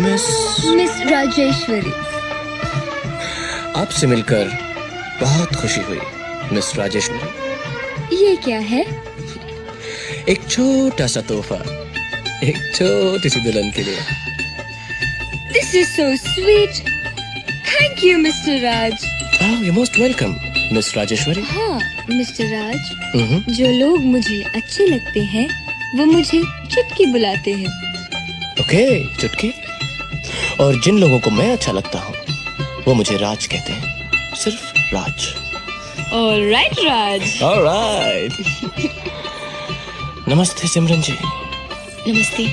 Miss miss Rajeshwari. आपसे मिलकर बहुत खुशी हुई मिस राजेश्वरी। ये क्या है? एक छोटा सा तोहफा एक छोटी सी दुल्हन के लिए। This is so sweet. Thank you mister Raj. You most welcome miss Rajeshwari. हाँ मिस्टर राज, जो लोग मुझे अच्छे लगते हैं वो मुझे चुटकी बुलाते हैं। ओके चुटकी। और जिन लोगों को मैं अच्छा लगता हूँ वो मुझे राज कहते हैं, सिर्फ राज। ऑलराइट राज। ऑलराइट। नमस्ते सिमरन जी। नमस्ते।